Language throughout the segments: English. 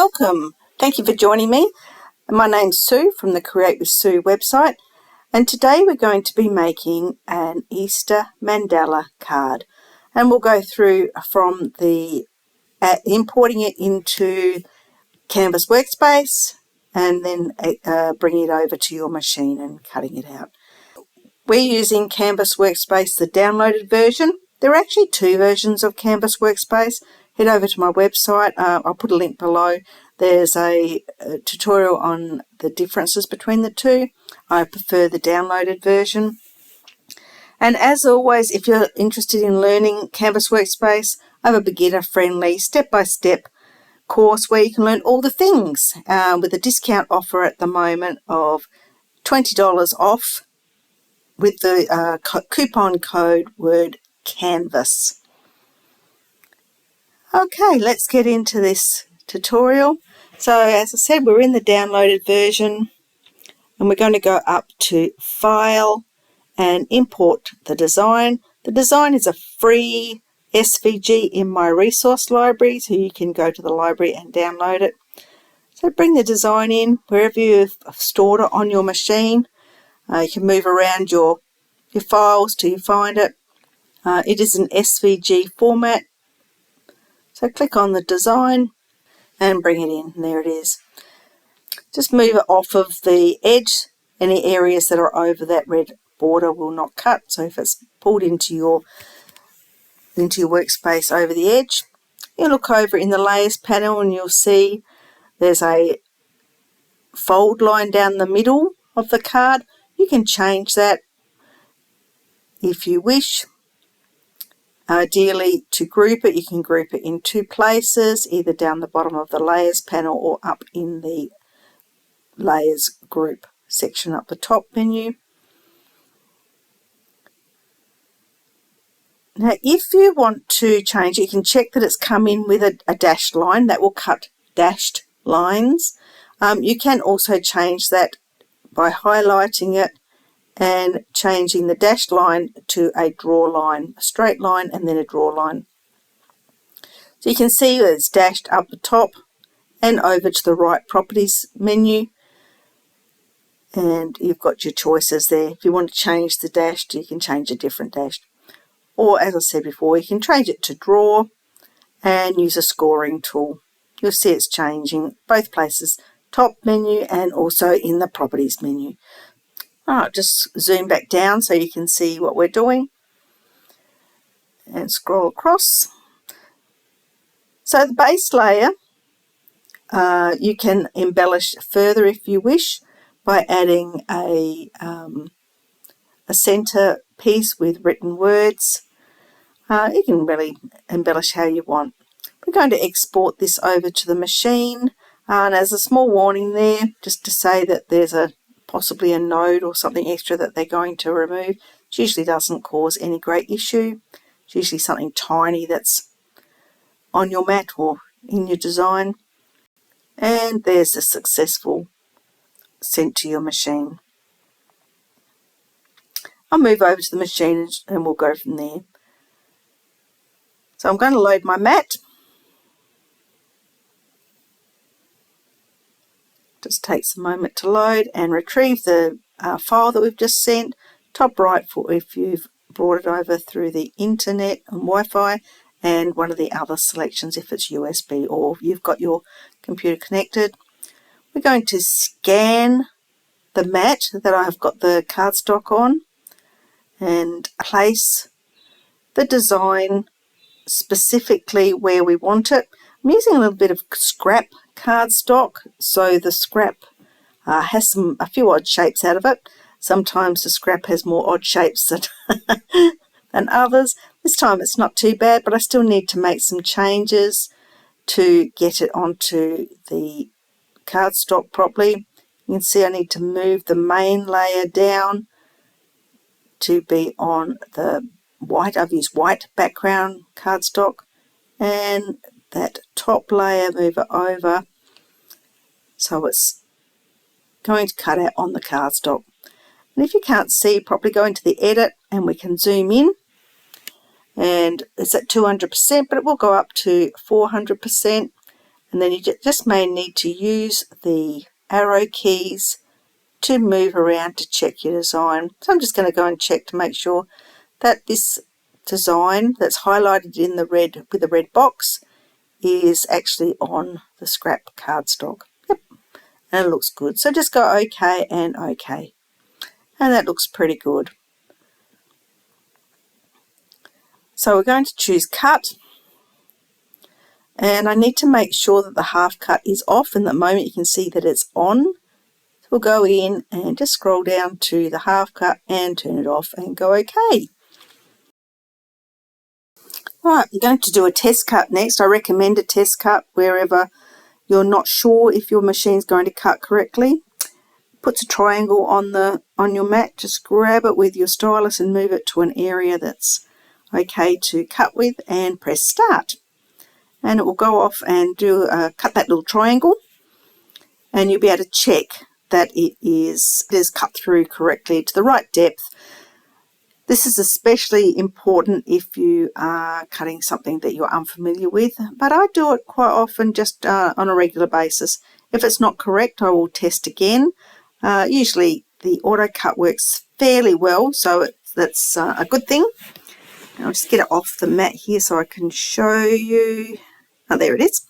Welcome. Thank you for joining me. My name's Sue from the Create with Sue website, and today we're going to be making an Easter mandala card, and we'll go through from the importing it into Canvas Workspace and then bringing it over to your machine and cutting it out. We're using Canvas Workspace, the downloaded version. There are actually two versions of Canvas Workspace. Head over to my website. I'll put a link below. There's a tutorial on the differences between the two. I prefer the downloaded version. And as always, if you're interested in learning Canvas Workspace, I have a beginner-friendly, step-by-step course where you can learn all the things with a discount offer at the moment of $20 off with the coupon code word CANVAS. Okay, let's get into this tutorial. So as I said, we're in the downloaded version and we're going to go up to File and import the design. The design is a free SVG in my resource library, so you can go to the library and download it. So bring the design in wherever you've stored it on your machine. You can move around your files till you find it. It is an SVG format. So click on the design and bring it in. And there it is. Just move it off of the edge. Any areas that are over that red border will not cut. So if it's pulled into your workspace over the edge, you look over in the layers panel and you'll see there's a fold line down the middle of the card. You can change that if you wish. Ideally, to group it, you can group it in two places, either down the bottom of the layers panel or up in the layers group section up the top menu. Now, if you want to change it, you can check that it's come in with a dashed line. That will cut dashed lines. You can also change that by highlighting it and changing the dashed line to a draw line, a straight line and then a draw line. So you can see that it's dashed up the top and over to the right properties menu, and you've got your choices there. If you want to change the dashed, you can change a different dash. Or as I said before, you can change it to draw and use a scoring tool. You'll see it's changing both places, top menu and also in the properties menu. Just zoom back down so you can see what we're doing and scroll across. So the base layer, you can embellish further if you wish by adding a center piece with written words. You can really embellish how you want. We're going to export this over to the machine, and there's a small warning there just to say that there's possibly a node or something extra that they're going to remove. It usually doesn't cause any great issue. It's usually something tiny that's on your mat or in your design. And there's a successful sent to your machine. I'll move over to the machine and we'll go from there. So I'm going to load my mat. Just takes a moment to load and retrieve the file that we've just sent. Top right for if you've brought it over through the internet and Wi-Fi, and one of the other selections if it's USB or you've got your computer connected. We're going to scan the mat that I've got the cardstock on and place the design specifically where we want it. I'm using a little bit of scrap cardstock, so the scrap has a few odd shapes out of it. Sometimes the scrap has more odd shapes than others. This time it's not too bad, but I still need to make some changes to get it onto the cardstock properly. You can see I need to move the main layer down to be on the white. I've used white background cardstock, and that top layer, move it over so it's going to cut out on the cardstock. And if you can't see properly, go into the edit and we can zoom in, and it's at 200%, but it will go up to 400%. And then you just may need to use the arrow keys to move around to check your design. So I'm just going to go and check to make sure that this design that's highlighted in the red with the red box is actually on the scrap cardstock. Yep, and it looks good. So just go OK and OK. And that looks pretty good. So we're going to choose cut. And I need to make sure that the half cut is off, and at the moment you can see that it's on. So we'll go in and just scroll down to the half cut and turn it off and go OK. Right, I'm going to do a test cut next. I recommend a test cut wherever you're not sure if your machine's going to cut correctly. Puts a triangle on your mat. Just grab it with your stylus and move it to an area that's okay to cut with, and press start. And it will go off and cut that little triangle, and you'll be able to check that it is cut through correctly to the right depth. This is especially important if you are cutting something that you're unfamiliar with, but I do it quite often just on a regular basis. If it's not correct, I will test again. Usually the auto cut works fairly well, so that's a good thing. I'll just get it off the mat here so I can show you. Oh, there it is.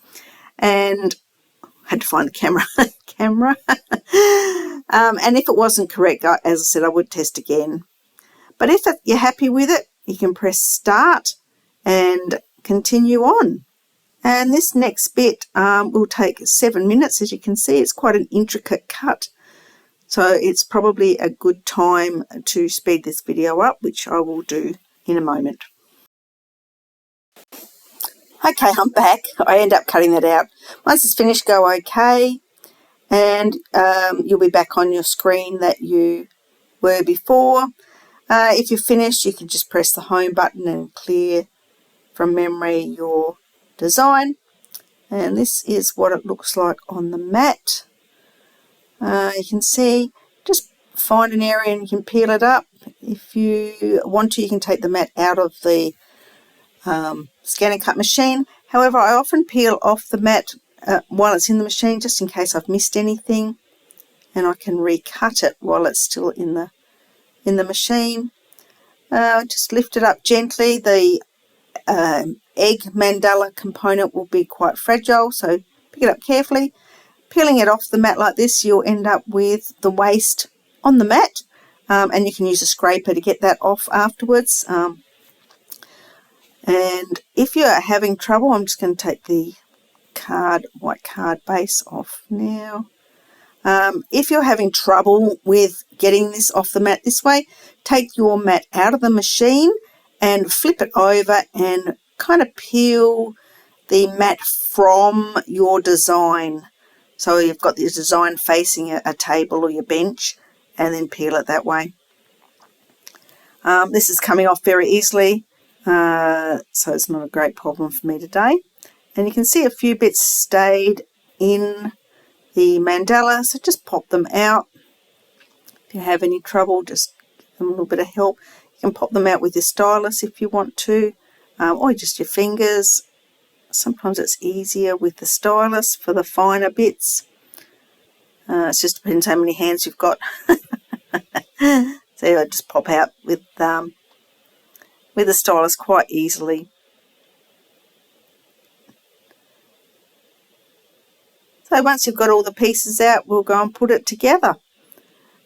And I had to find the camera. And if it wasn't correct, as I said, I would test again. But if you're happy with it, you can press start and continue on. And this next bit will take 7 minutes. As you can see, it's quite an intricate cut. So it's probably a good time to speed this video up, which I will do in a moment. Okay, I'm back. I end up cutting that out. Once it's finished, go OK, and you'll be back on your screen that you were before. If you're finished, you can just press the home button and clear from memory your design. And this is what it looks like on the mat. You can see, just find an area and you can peel it up. If you want to, you can take the mat out of the ScanNCut machine. However, I often peel off the mat while it's in the machine, just in case I've missed anything, and I can recut it while it's still in the machine. Just lift it up gently. The egg mandala component will be quite fragile, so pick it up carefully. Peeling it off the mat like this, you'll end up with the waste on the mat, and you can use a scraper to get that off afterwards. And if you're having trouble, I'm just going to take the white card base off now. If you're having trouble with getting this off the mat this way, take your mat out of the machine and flip it over and kind of peel the mat from your design. So you've got the design facing a table or your bench, and then peel it that way. This is coming off very easily, so it's not a great problem for me today. And you can see a few bits stayed in the mandala, so just pop them out. If you have any trouble, just give them a little bit of help. You can pop them out with your stylus if you want to, or just your fingers. Sometimes it's easier with the stylus for the finer bits. It just depends how many hands you've got. So I just pop out with the stylus quite easily. So once you've got all the pieces out, we'll go and put it together.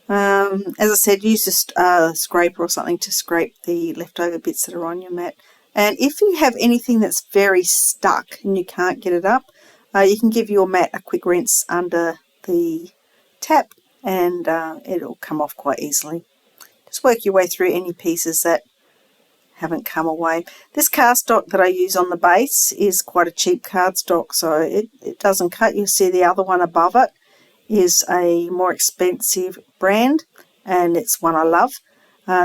As I said, use a scraper or something to scrape the leftover bits that are on your mat. And if you have anything that's very stuck and you can't get it up, you can give your mat a quick rinse under the tap, and it'll come off quite easily. Just work your way through any pieces that haven't come away. This cardstock that I use on the base is quite a cheap cardstock, so it doesn't cut. You'll see the other one above it is a more expensive brand, and it's one I love.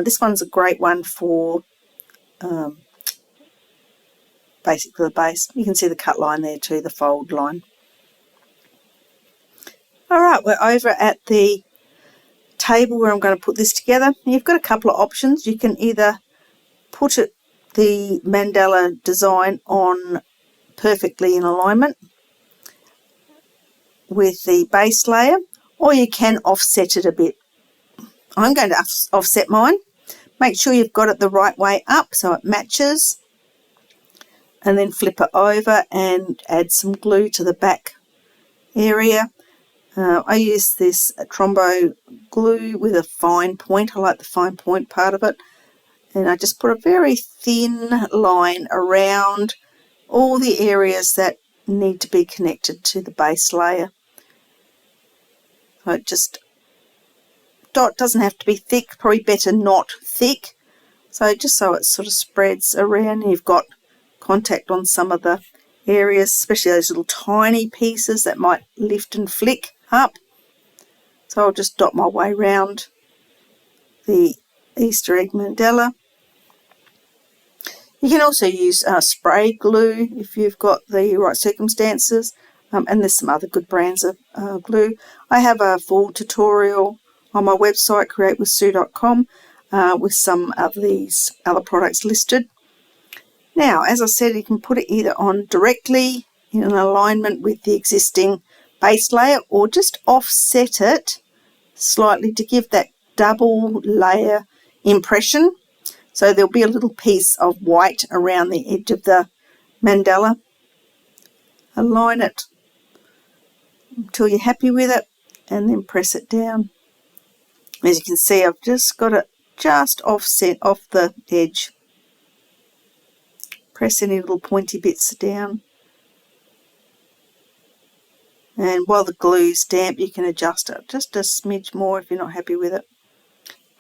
This one's a great one for basically the base. You can see the cut line there too, the fold line. Alright, we're over at the table where I'm going to put this together. You've got a couple of options. You can either put the mandala design on perfectly in alignment, with the base layer, or you can offset it a bit. I'm going to offset mine. Make sure you've got it the right way up so it matches, and then flip it over and add some glue to the back area. I use this Trombo glue with a fine point. I like the fine point part of it, and I just put a very thin line around all the areas that need to be connected to the base layer. So it just, dot doesn't have to be thick, probably better not thick, so just so it sort of spreads around. You've got contact on some of the areas, especially those little tiny pieces that might lift and flick up. So I'll just dot my way around the Easter egg mandala. You can also use spray glue if you've got the right circumstances, and there's some other good brands of glue. I have a full tutorial on my website, createwithsue.com, with some of these other products listed. Now, as I said, you can put it either on directly in an alignment with the existing base layer, or just offset it slightly to give that double layer impression. So there'll be a little piece of white around the edge of the mandala. Align it until you're happy with it, and then press it down. As you can see, I've just got it just offset off the edge. Press any little pointy bits down. And while the glue's damp, you can adjust it just a smidge more if you're not happy with it.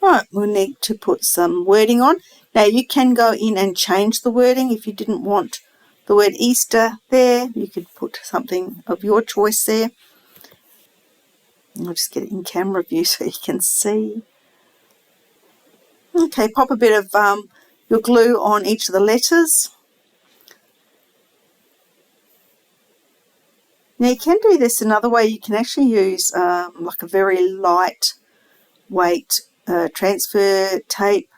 Right, we'll need to put some wording on. Now you can go in and change the wording. If you didn't want the word Easter there, you could put something of your choice there. I'll just get it in camera view so you can see. Okay, pop a bit of your glue on each of the letters. Now you can do this another way. You can actually use like a very light weight transfer tape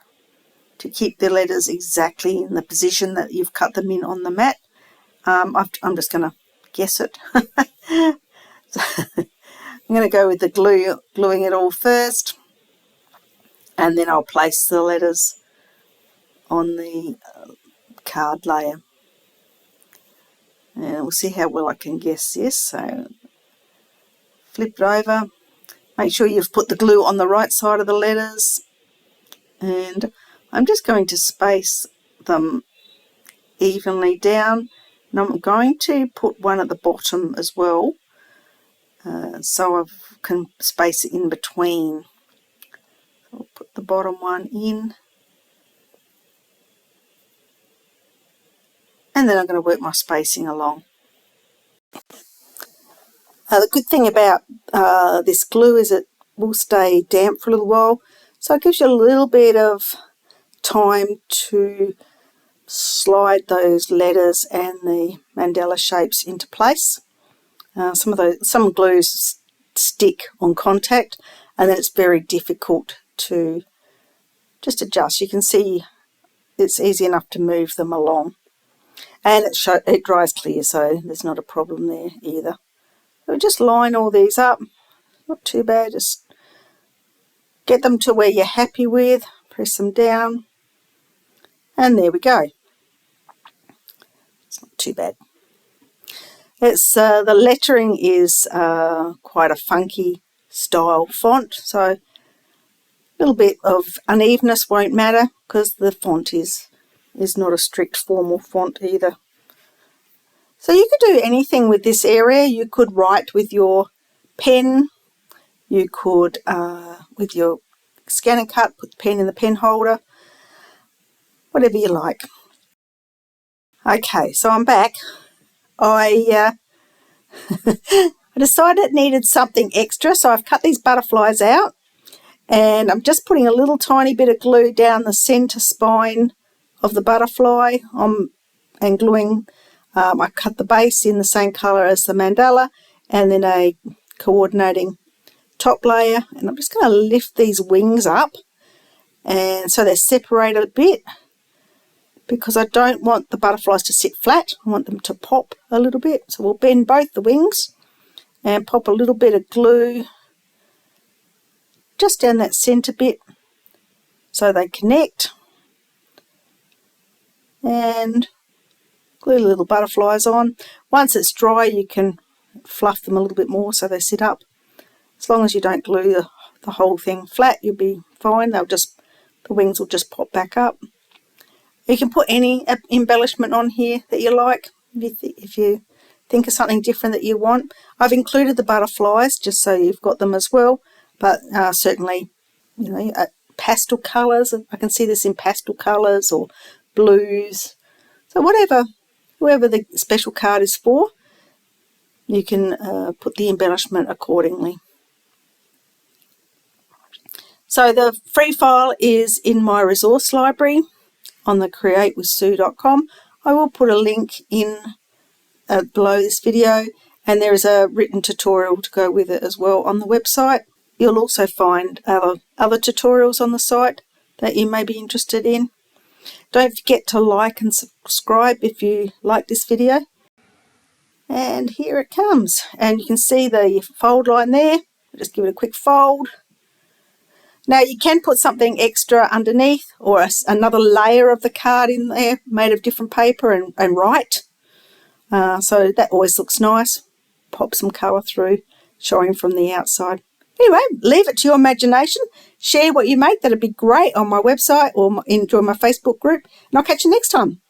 to keep the letters exactly in the position that you've cut them in on the mat. I'm just going to guess it. So I'm going to go with the gluing it all first, and then I'll place the letters on the card layer. And we'll see how well I can guess this. So flip it over. Make sure you've put the glue on the right side of the letters. And I'm just going to space them evenly down. And I'm going to put one at the bottom as well, so I can space it in between. So I'll put the bottom one in. And then I'm going to work my spacing along. The good thing about this glue is it will stay damp for a little while, so it gives you a little bit of time to slide those letters and the mandala shapes into place. Some glues stick on contact, and then it's very difficult to just adjust. You can see it's easy enough to move them along. And it dries clear, so there's not a problem there either. So just line all these up, not too bad, just get them to where you're happy with, press them down, and there we go. It's not too bad. It's the lettering is quite a funky style font, so a little bit of unevenness won't matter because the font is not a strict formal font either. So you could do anything with this area. You could write with your pen. You could, with your ScanNCut, put the pen in the pen holder. Whatever you like. Okay, so I'm back. I decided it needed something extra, so I've cut these butterflies out. And I'm just putting a little tiny bit of glue down the centre spine of the butterfly and gluing. I cut the base in the same colour as the mandala, and then a coordinating top layer, and I'm just going to lift these wings up, and so they're separated a bit because I don't want the butterflies to sit flat. I want them to pop a little bit, so we'll bend both the wings and pop a little bit of glue just down that centre bit so they connect, and glue little butterflies on. Once it's dry, you can fluff them a little bit more so they sit up. As long as you don't glue the whole thing flat, you'll be fine. The wings will just pop back up. You can put any embellishment on here that you like if you think of something different that you want. I've included the butterflies just so you've got them as well, but certainly, pastel colours. I can see this in pastel colours or blues. So whoever the special card is for, you can put the embellishment accordingly. So the free file is in my resource library on the createwithsue.com. I will put a link in below this video, and there is a written tutorial to go with it as well on the website. You'll also find other tutorials on the site that you may be interested in. Don't forget to like and subscribe if you like this video. And here it comes, and you can see the fold line there. Just give it a quick fold. Now you can put something extra underneath, or another layer of the card in there made of different paper and write. So that always looks nice. Pop some colour through, showing from the outside. Anyway, leave it to your imagination. Share what you make. That'd be great on my website or join my Facebook group. And I'll catch you next time.